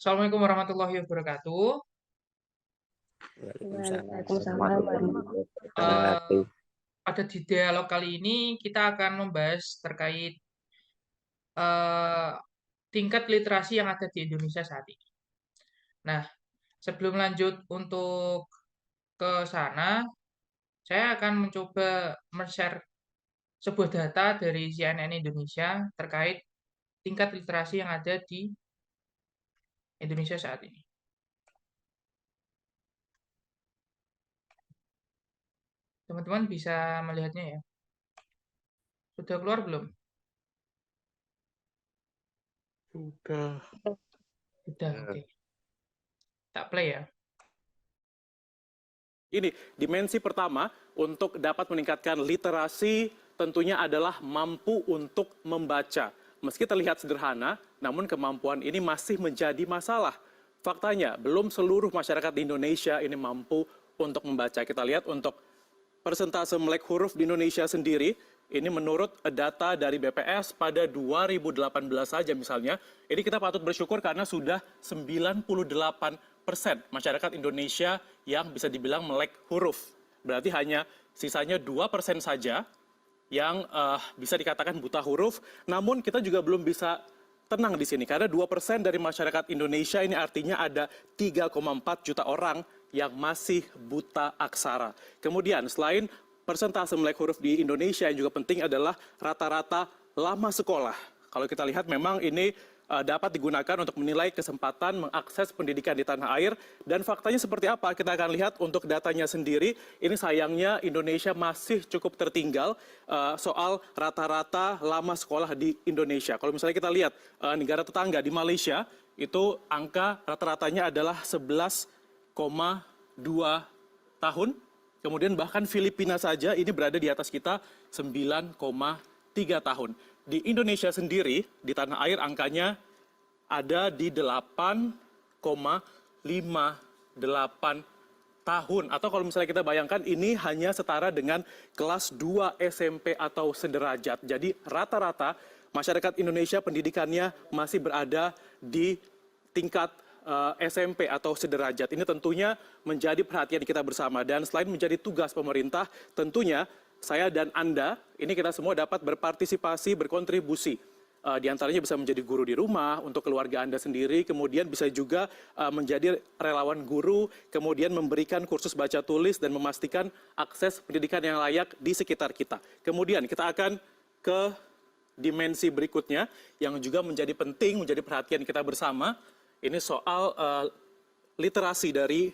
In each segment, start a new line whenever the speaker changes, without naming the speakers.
Assalamualaikum warahmatullahi wabarakatuh.
Waalaikumsalam
Waalaikumsalam
warahmatullahi
warahmatullahi
Eee,
wabarakatuh.
pada di dialog kali ini kita akan membahas terkait, eee, tingkat literasi yang ada di Indonesia saat ini. Nah, sebelum lanjut untuk ke sana, saya akan mencoba men-share sebuah data dari CNN Indonesia terkait tingkat literasi yang ada di Indonesia saat ini. Teman-teman bisa melihatnya ya? Sudah keluar belum?
Sudah.
Sudah, oke. Tak play ya.
Ini dimensi pertama untuk dapat meningkatkan literasi tentunya adalah mampu untuk membaca. Meski terlihat sederhana, namun kemampuan ini masih menjadi masalah. Faktanya, belum seluruh masyarakat di Indonesia ini mampu untuk membaca. Kita lihat untuk persentase melek huruf di Indonesia sendiri, ini menurut data dari BPS pada 2018 saja misalnya, ini kita patut bersyukur karena sudah 98% masyarakat Indonesia yang bisa dibilang melek huruf. Berarti hanya sisanya 2% saja yang bisa dikatakan buta huruf, namun kita juga belum bisa tenang di sini karena 2% dari masyarakat Indonesia ini artinya ada 3,4 juta orang yang masih buta aksara. Kemudian selain persentase melek huruf di Indonesia yang juga penting adalah rata-rata lama sekolah. Kalau kita lihat memang ini dapat digunakan untuk menilai kesempatan mengakses pendidikan di tanah air. Dan faktanya seperti apa? Kita akan lihat untuk datanya sendiri. Ini sayangnya Indonesia masih cukup tertinggal soal rata-rata lama sekolah di Indonesia. Kalau misalnya kita lihat negara tetangga di Malaysia, itu angka rata-ratanya adalah 11,2 tahun. Kemudian bahkan Filipina saja ini berada di atas kita 9,3 tahun. Di Indonesia sendiri, di tanah air angkanya ada di 8,58 tahun. Atau kalau misalnya kita bayangkan ini hanya setara dengan kelas 2 SMP atau sederajat. Jadi rata-rata masyarakat Indonesia pendidikannya masih berada di tingkat SMP atau sederajat. Ini tentunya menjadi perhatian kita bersama. Dan selain menjadi tugas pemerintah, tentunya saya dan Anda, ini kita semua dapat berpartisipasi, berkontribusi. Di antaranya bisa menjadi guru di rumah untuk keluarga Anda sendiri, kemudian bisa juga menjadi relawan guru, kemudian memberikan kursus baca tulis dan memastikan akses pendidikan yang layak di sekitar kita. Kemudian kita akan ke dimensi berikutnya yang juga menjadi penting, menjadi perhatian kita bersama. Ini soal literasi dari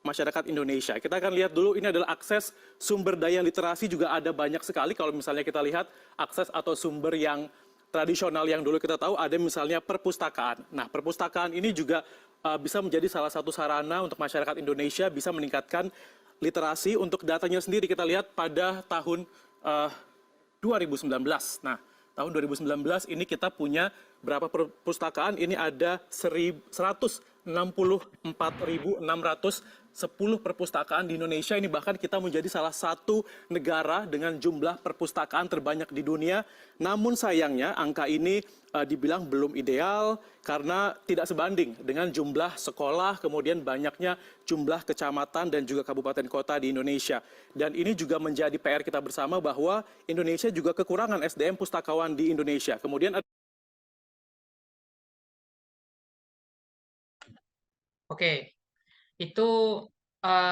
masyarakat Indonesia. Kita akan lihat dulu, ini adalah akses sumber daya literasi juga ada banyak sekali. Kalau misalnya kita lihat akses atau sumber yang tradisional yang dulu kita tahu ada misalnya perpustakaan. Nah, perpustakaan ini juga bisa menjadi salah satu sarana untuk masyarakat Indonesia bisa meningkatkan literasi. Untuk datanya sendiri kita lihat pada tahun 2019. Nah, tahun 2019 ini kita punya berapa perpustakaan? Ini ada 164.610 perpustakaan di Indonesia. Ini bahkan kita menjadi salah satu negara dengan jumlah perpustakaan terbanyak di dunia. Namun sayangnya angka ini dibilang belum ideal karena tidak sebanding dengan jumlah sekolah, kemudian banyaknya jumlah kecamatan dan juga kabupaten kota di Indonesia. Dan ini juga menjadi PR kita bersama bahwa Indonesia juga kekurangan SDM pustakawan di Indonesia. Kemudian
Oke, itu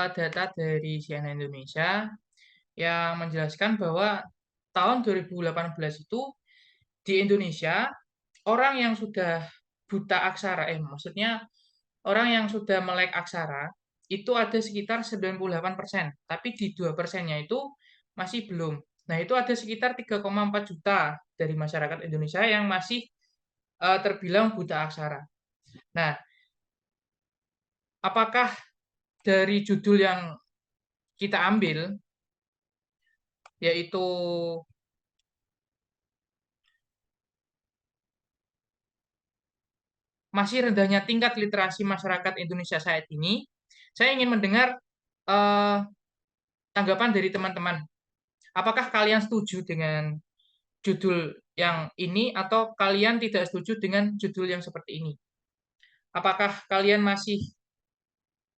data dari CNN Indonesia yang menjelaskan bahwa tahun 2018 itu di Indonesia orang yang sudah buta aksara, maksudnya orang yang sudah melek aksara itu ada sekitar 98%, tapi di 2%-nya itu masih belum. Nah, itu ada sekitar 3,4 juta dari masyarakat Indonesia yang masih terbilang buta aksara. Nah, apakah dari judul yang kita ambil, yaitu masih rendahnya tingkat literasi masyarakat Indonesia saat ini, saya ingin mendengar eh, tanggapan dari teman-teman. Apakah kalian setuju dengan judul yang ini atau kalian tidak setuju dengan judul yang seperti ini? Apakah kalian masih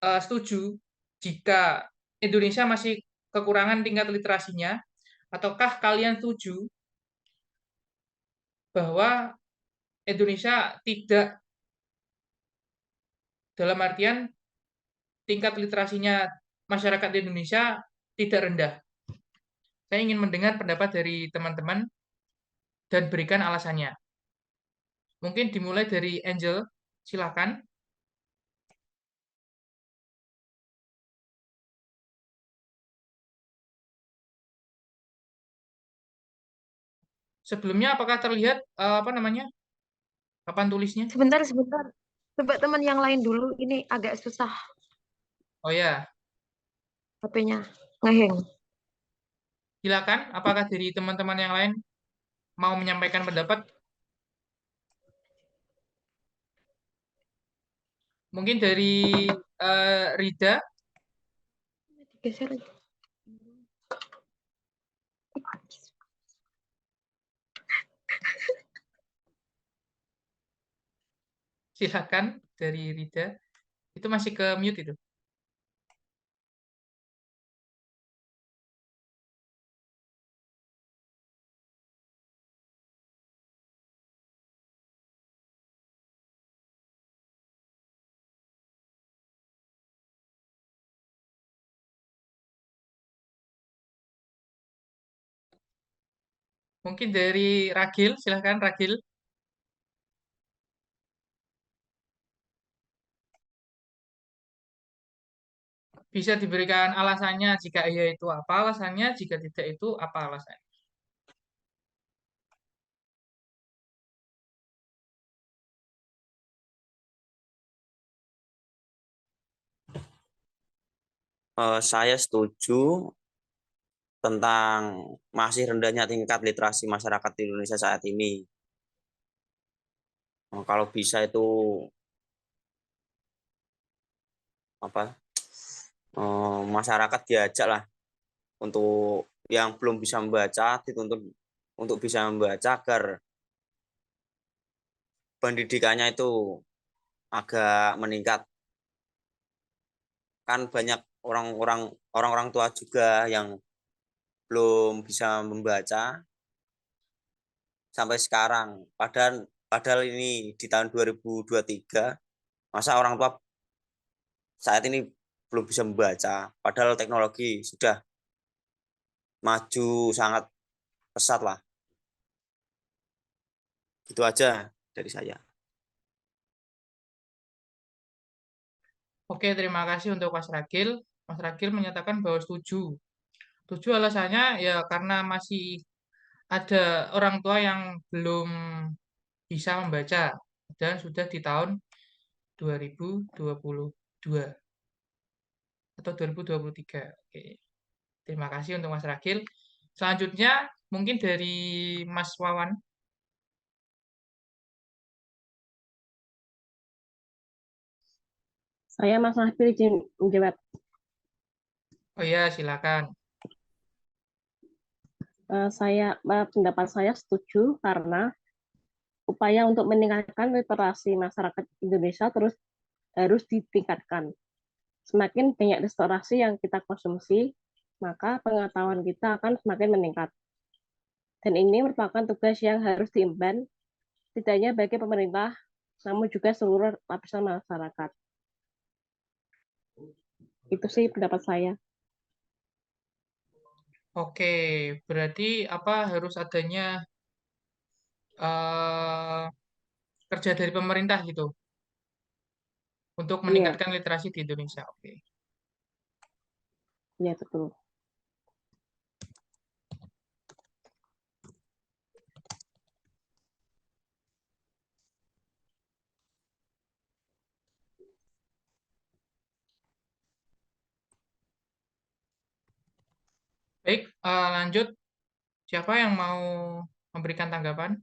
setuju jika Indonesia masih kekurangan tingkat literasinya, ataukah kalian setuju bahwa Indonesia tidak, dalam artian tingkat literasinya masyarakat Indonesia tidak rendah? Saya ingin mendengar pendapat dari teman-teman dan berikan alasannya. Mungkin dimulai dari Angel, silakan. Sebelumnya apakah terlihat apa namanya papan tulisnya?
Sebentar, sebentar. Coba teman yang lain dulu. Ini agak susah
Oh ya,
HP-nya. Ngeheng.
silakan. Apakah dari teman-teman yang lain mau menyampaikan pendapat? Mungkin dari Rida,
Digeser aja.
silakan dari Rida. Itu masih ke mute itu. Mungkin dari Ragil, silakan Ragil. Bisa diberikan alasannya, jika iya itu apa alasannya, jika tidak itu apa alasannya.
Saya setuju tentang masih rendahnya tingkat literasi masyarakat di Indonesia saat ini. Kalau bisa itu apa? Masyarakat diajak lah untuk yang belum bisa membaca dituntut untuk bisa membaca agar pendidikannya itu agak meningkat. Kan banyak orang-orang tua juga yang belum bisa membaca sampai sekarang. Padahal ini di tahun 2023, masa orang tua saat ini belum bisa membaca, padahal teknologi sudah maju sangat pesat lah. Itu aja dari saya.
Oke, terima kasih untuk Mas Ragil. Mas Ragil menyatakan bahwa setuju. Setuju alasannya ya karena masih ada orang tua yang belum bisa membaca dan sudah di tahun 2022 atau 2023. Oke. Terima kasih untuk Mas Ragil. Selanjutnya mungkin dari Mas Wawan.
Saya Mas Nabil izin menjawab.
Oh ya, silakan.
Pendapat saya setuju karena upaya untuk meningkatkan literasi masyarakat Indonesia terus harus ditingkatkan. Semakin banyak literasi yang kita konsumsi, maka pengetahuan kita akan semakin meningkat. Dan ini merupakan tugas yang harus diemban tidak hanya bagi pemerintah, namun juga seluruh lapisan masyarakat. Itu sih pendapat saya.
Oke, berarti apa harus adanya kerja dari pemerintah gitu untuk
Iya,
meningkatkan literasi di Indonesia. Oke.
iya betul.
Baik, lanjut. Siapa yang mau memberikan tanggapan?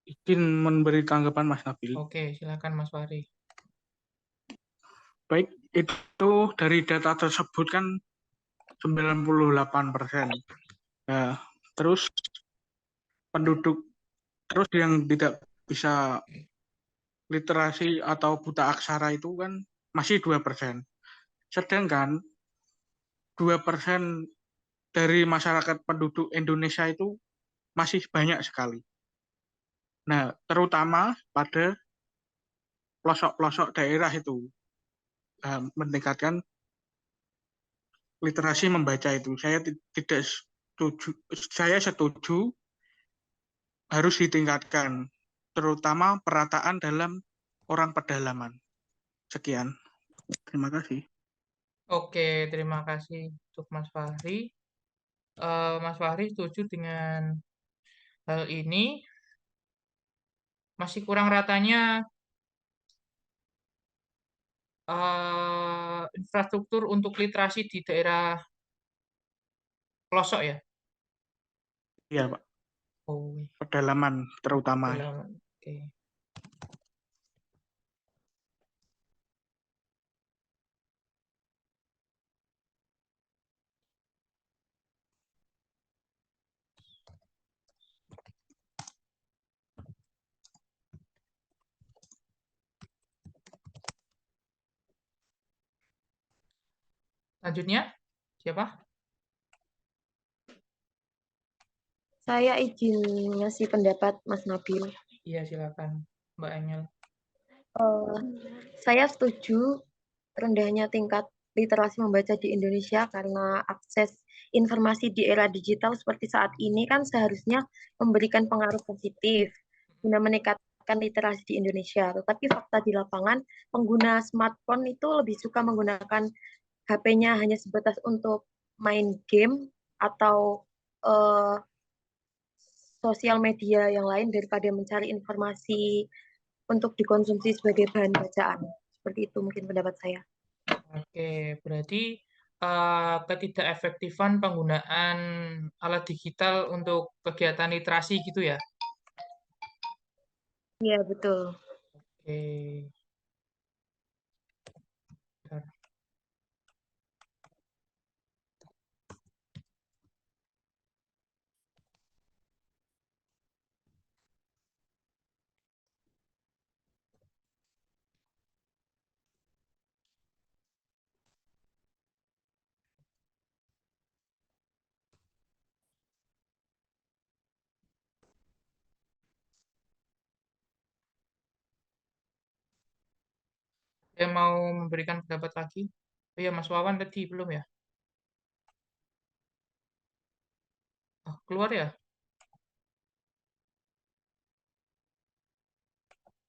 Izin memberi tanggapan Mas Nabil.
Oke, silakan Mas Fahri.
Baik, itu dari data tersebut kan 98%. Ya, terus penduduk yang tidak bisa literasi atau buta aksara itu kan masih 2%. Sedangkan 2% dari masyarakat penduduk Indonesia itu masih banyak sekali. Nah, terutama pada pelosok-pelosok daerah itu meningkatkan literasi membaca itu. Tidak setuju, saya setuju harus ditingkatkan, terutama perataan dalam orang pedalaman. Sekian. Terima kasih.
Oke, terima kasih untuk Mas Fahri. Mas Fahri setuju dengan hal ini. Masih kurang ratanya infrastruktur untuk literasi di daerah pelosok ya.
Iya, Pak.
Oh,
Pedalaman terutama.
pedalaman. Oke. Selanjutnya, siapa?
Saya izin ngasih pendapat Mas Nabil.
Iya, silakan, Mbak Engel.
Saya setuju rendahnya tingkat literasi membaca di Indonesia karena akses informasi di era digital seperti saat ini kan seharusnya memberikan pengaruh positif guna meningkatkan literasi di Indonesia. Tetapi fakta di lapangan, pengguna smartphone itu lebih suka menggunakan HP-nya hanya sebatas untuk main game atau uh, sosial media yang lain daripada mencari informasi untuk dikonsumsi sebagai bahan bacaan. Seperti itu mungkin pendapat saya.
Oke, berarti ketidakefektifan penggunaan alat digital untuk kegiatan literasi gitu ya?
Iya, betul.
Oke. Bentar. Saya mau memberikan pendapat lagi. Oh iya, Mas Wawan tadi belum ya? Keluar ya?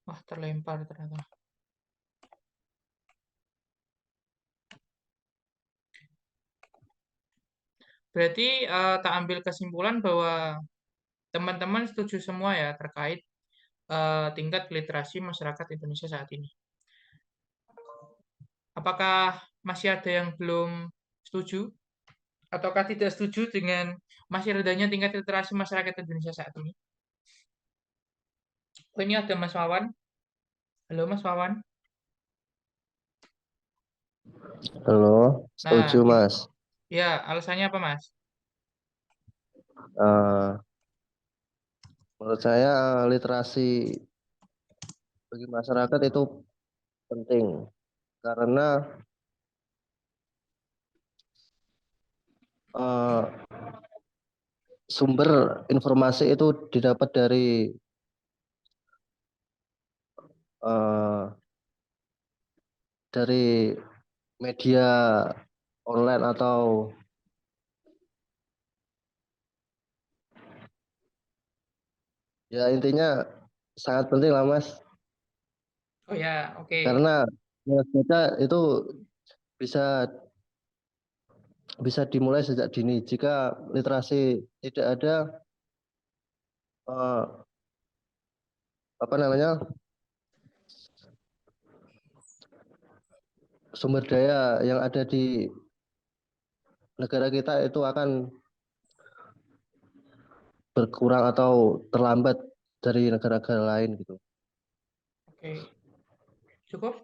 Wah, terlempar ternyata. Berarti tak ambil kesimpulan bahwa teman-teman setuju semua ya terkait tingkat literasi masyarakat Indonesia saat ini. Apakah masih ada yang belum setuju? Ataukah tidak setuju dengan masih rendahnya tingkat literasi masyarakat Indonesia saat ini? Oh, ini ada Mas Wawan. Halo Mas Wawan.
Halo, setuju
Nah,
Mas.
ya alasannya apa Mas?
Eh, menurut saya literasi bagi masyarakat itu penting karena eh, sumber informasi itu didapat eh, dari media online atau ya intinya sangat penting lah Mas
Oh ya, oke.
karena baca itu bisa bisa dimulai sejak dini. Jika literasi tidak ada eh, apa namanya sumber daya yang ada di negara kita itu akan berkurang atau terlambat dari negara-negara lain gitu.
Oke. Cukup?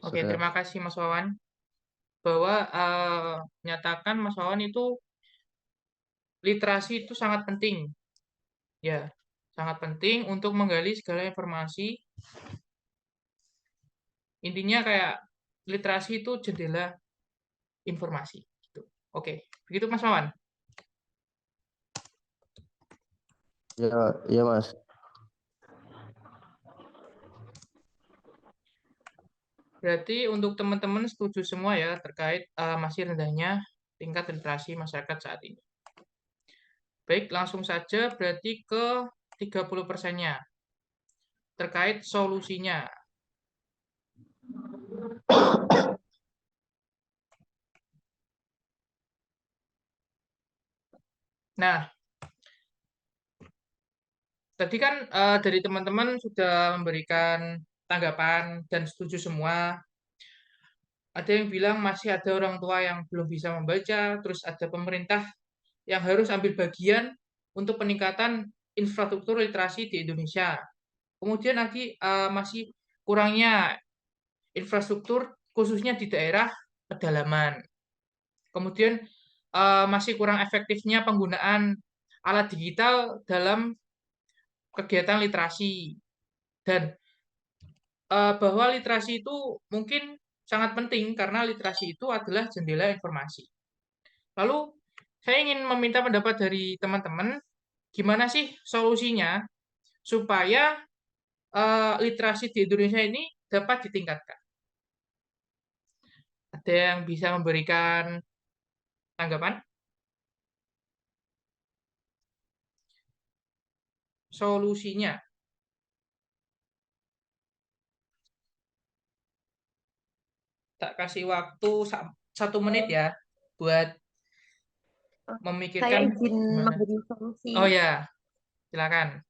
Oke,
Sudah.
terima kasih Mas Wawan. Bahwa menyatakan Mas Wawan itu literasi itu sangat penting. Ya, Sangat penting untuk menggali segala informasi. Intinya kayak literasi itu jendela informasi. Gitu. Oke, begitu Mas Mawan.
Ya, ya Mas.
Berarti untuk teman-teman setuju semua ya terkait masih rendahnya tingkat literasi masyarakat saat ini. Baik, langsung saja berarti ke 30%-nya. Terkait solusinya. Nah, tadi kan dari teman-teman sudah memberikan tanggapan dan setuju semua. Ada yang bilang masih ada orang tua yang belum bisa membaca, terus ada pemerintah yang harus ambil bagian untuk peningkatan infrastruktur literasi di Indonesia. Kemudian lagi masih kurangnya infrastruktur khususnya di daerah pedalaman. Kemudian masih kurang efektifnya penggunaan alat digital dalam kegiatan literasi dan bahwa literasi itu mungkin sangat penting karena literasi itu adalah jendela informasi. Lalu saya ingin meminta pendapat dari teman-teman, gimana sih solusinya supaya literasi di Indonesia ini dapat ditingkatkan? Ada yang bisa memberikan tanggapan? Solusinya, tak kasih waktu 1 menit ya buat
Saya
memikirkan
izin
gimana.
memberi solusi.
Oh ya, silakan.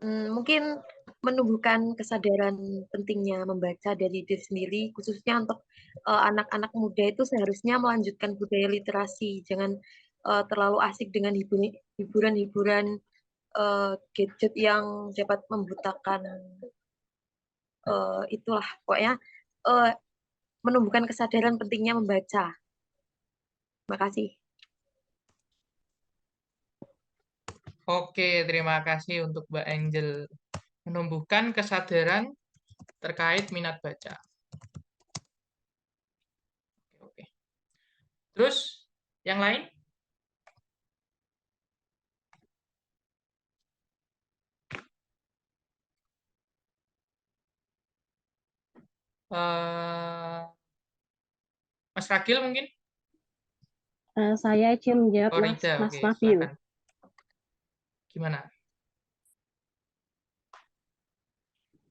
Mungkin menumbuhkan kesadaran pentingnya membaca dari diri sendiri, khususnya untuk anak-anak muda itu seharusnya melanjutkan budaya literasi, jangan terlalu asik dengan hiburan-hiburan gadget yang dapat membutakan. Itulah pokoknya menumbuhkan kesadaran pentingnya membaca. Terima kasih.
Oke, terima kasih untuk Mbak Angel. Menumbuhkan kesadaran terkait minat baca. Oke. Terus, yang lain? Mas Ragil mungkin?
Saya izin menjawab
Oh,
Mas
Rida. Oke,
Nabil.
silakan. Gimana?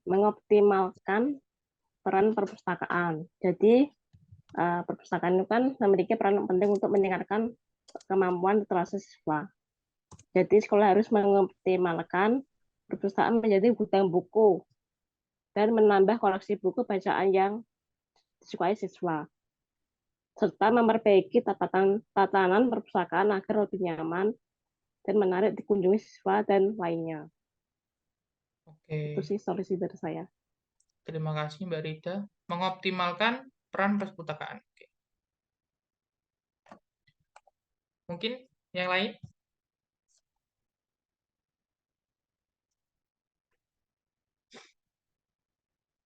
Mengoptimalkan peran perpustakaan. Jadi perpustakaan itu kan memiliki peran penting untuk meningkatkan kemampuan literasi siswa. Jadi sekolah harus mengoptimalkan perpustakaan menjadi gudang buku dan menambah koleksi buku bacaan yang disukai siswa, serta memperbaiki tatanan perpustakaan agar lebih nyaman dan menarik dikunjungi siswa dan lainnya. Itu
Oke,
sih solusi dari saya.
terima kasih Mbak Rida. Mengoptimalkan peran perpustakaan. Oke. Mungkin yang lain?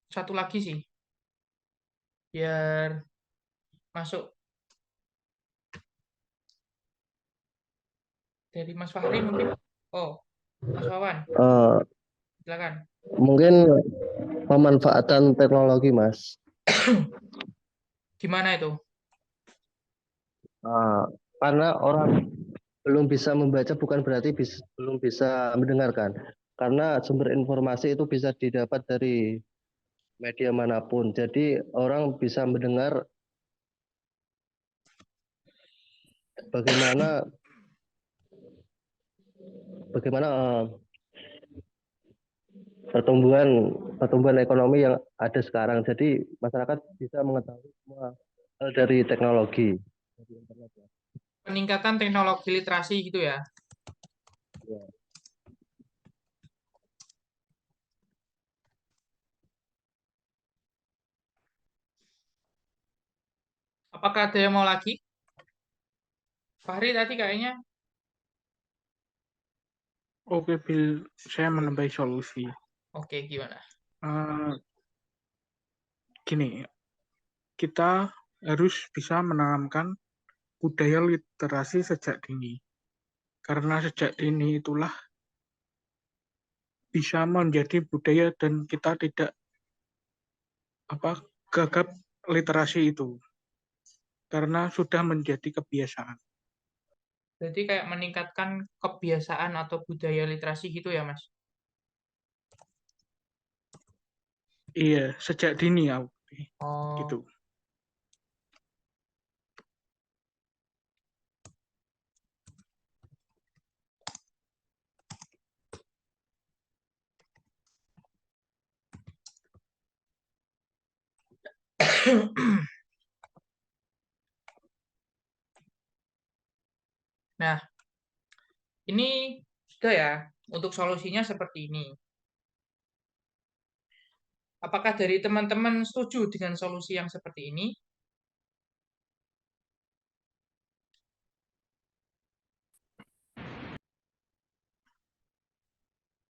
Satu lagi sih, biar masuk dari Mas Fahri mungkin. Oh, Mas Wawan,
Eh,
silakan.
Mungkin pemanfaatan teknologi, Mas.
Gimana itu?
Eh, karena orang belum bisa membaca bukan berarti belum bisa mendengarkan. Karena sumber informasi itu bisa didapat dari media manapun. Jadi orang bisa mendengar bagaimana bagaimana pertumbuhan ekonomi yang ada sekarang. Jadi masyarakat bisa mengetahui semua hal dari teknologi.
Peningkatan teknologi literasi gitu ya.
Ya.
Apakah ada yang mau lagi? Fahri tadi kayaknya
Oke, Bill, saya menambahi solusi.
Oke, gimana?
Eh, Gini, kita harus bisa menanamkan budaya literasi sejak dini. Karena sejak dini itulah bisa menjadi budaya dan kita tidak gagap literasi itu. Karena sudah menjadi kebiasaan.
Berarti kayak meningkatkan kebiasaan atau budaya literasi gitu ya, Mas?
Iya, sejak dini ya,
Oh,
gitu.
nah, ini sudah ya, untuk solusinya seperti ini. Apakah dari teman-teman setuju dengan solusi yang seperti ini?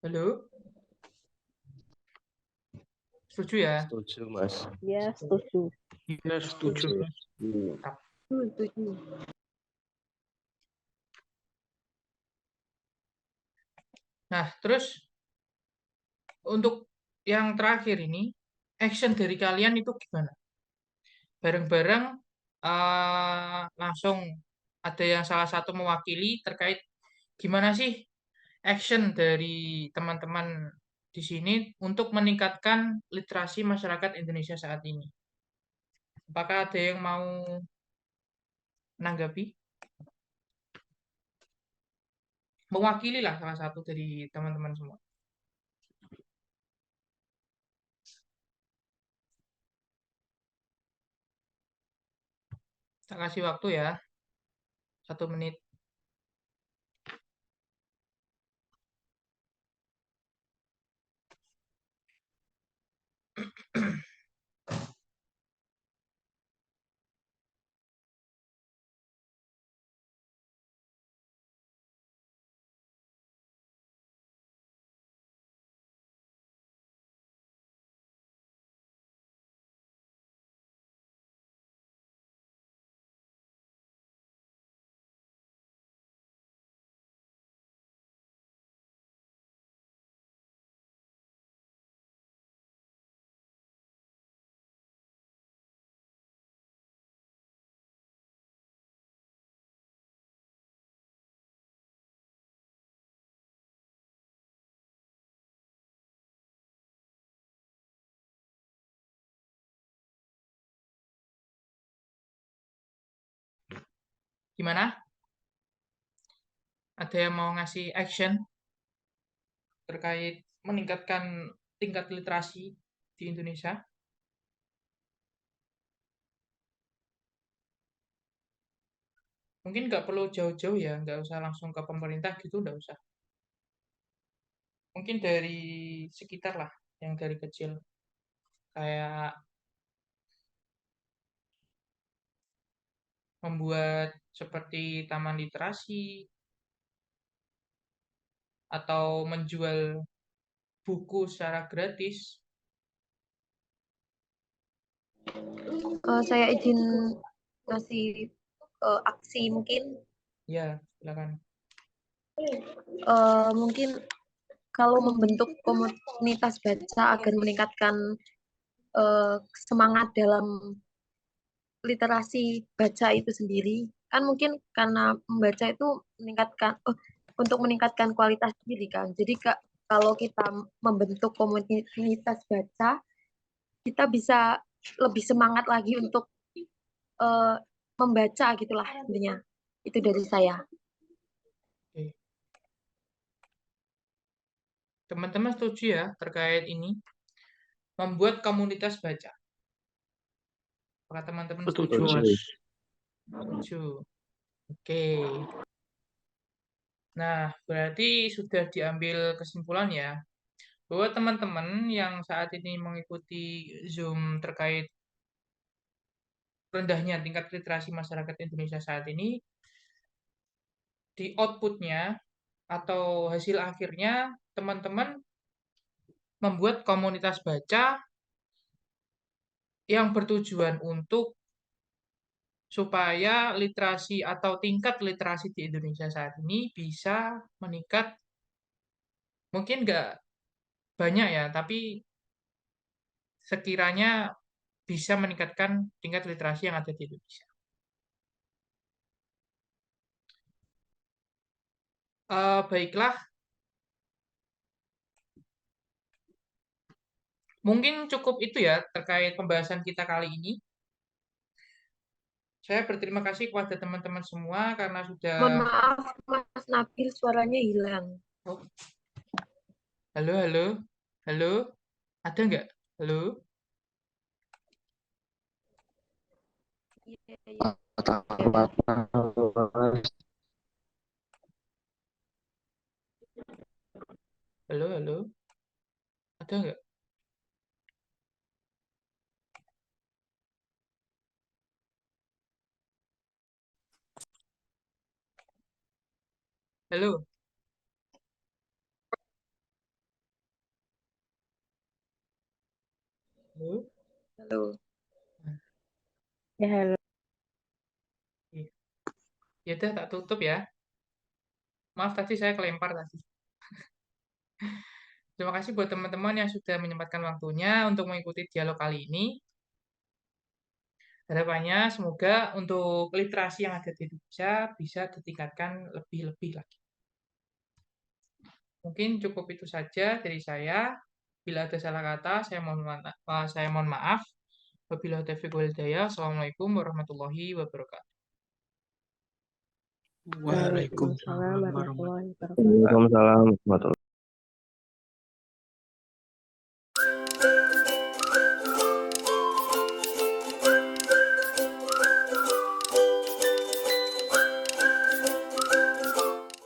Halo? Setuju ya?
Setuju, Mas.
Ya, setuju.
Iya, setuju.
Setuju.
Nah, terus untuk yang terakhir ini, action dari kalian itu gimana? Bareng-bareng langsung ada yang salah satu mewakili terkait gimana sih action dari teman-teman di sini untuk meningkatkan literasi masyarakat Indonesia saat ini. Apakah ada yang mau menanggapi? Mewakili lah salah satu dari teman-teman semua. Saya kasih waktu ya, 1 menit. Gimana? Ada yang mau ngasih action terkait meningkatkan tingkat literasi di Indonesia? Mungkin nggak perlu jauh-jauh ya, nggak usah langsung ke pemerintah gitu, nggak usah. Mungkin dari sekitar lah, yang dari kecil. Kayak membuat seperti taman literasi, atau menjual buku secara gratis.
Saya izin ngasih aksi mungkin.
Ya, silakan.
Mungkin kalau membentuk komunitas baca agar meningkatkan semangat dalam literasi baca itu sendiri, kan mungkin karena membaca itu untuk meningkatkan kualitas diri kan. Jadi kalau kita membentuk komunitas baca, kita bisa lebih semangat lagi untuk eh, membaca gitulah intinya. Itu dari saya.
Oke. Teman-teman setuju ya terkait ini? Membuat komunitas baca. Apakah teman-teman
Setuju,
setuju?
Mas.
Setuju. Oke. Nah, berarti sudah diambil kesimpulan ya, bahwa teman-teman yang saat ini mengikuti Zoom terkait rendahnya tingkat literasi masyarakat Indonesia saat ini, di outputnya atau hasil akhirnya teman-teman membuat komunitas baca yang bertujuan untuk supaya literasi atau tingkat literasi di Indonesia saat ini bisa meningkat, mungkin nggak banyak ya, tapi sekiranya bisa meningkatkan tingkat literasi yang ada di Indonesia. Baiklah, mungkin cukup itu ya terkait pembahasan kita kali ini. Saya berterima kasih kepada teman-teman semua karena
Mohon
sudah...
maaf, Mas Nabil, suaranya hilang.
Oh. Halo, halo, halo, ada nggak? Halo?
Iya, iya.
Halo, halo, ada nggak? Halo? Halo?
Halo.
Ya, halo.
Ya udah, tak tutup ya. Maaf tadi saya kelempar tadi. Terima kasih buat teman-teman yang sudah menyempatkan waktunya untuk mengikuti dialog kali ini. Harapannya semoga untuk literasi yang ada di Indonesia bisa ditingkatkan lebih-lebih lagi. Mungkin cukup itu saja dari saya. Bila ada salah kata, saya mohon maaf. Wabillahi taufiq wal hidayah. Assalamualaikum warahmatullahi wabarakatuh.
Waalaikumsalam warahmatullahi
Waalaikumsalam warahmatullahi wabarakatuh.
Waalaikumsalam warahmatullahi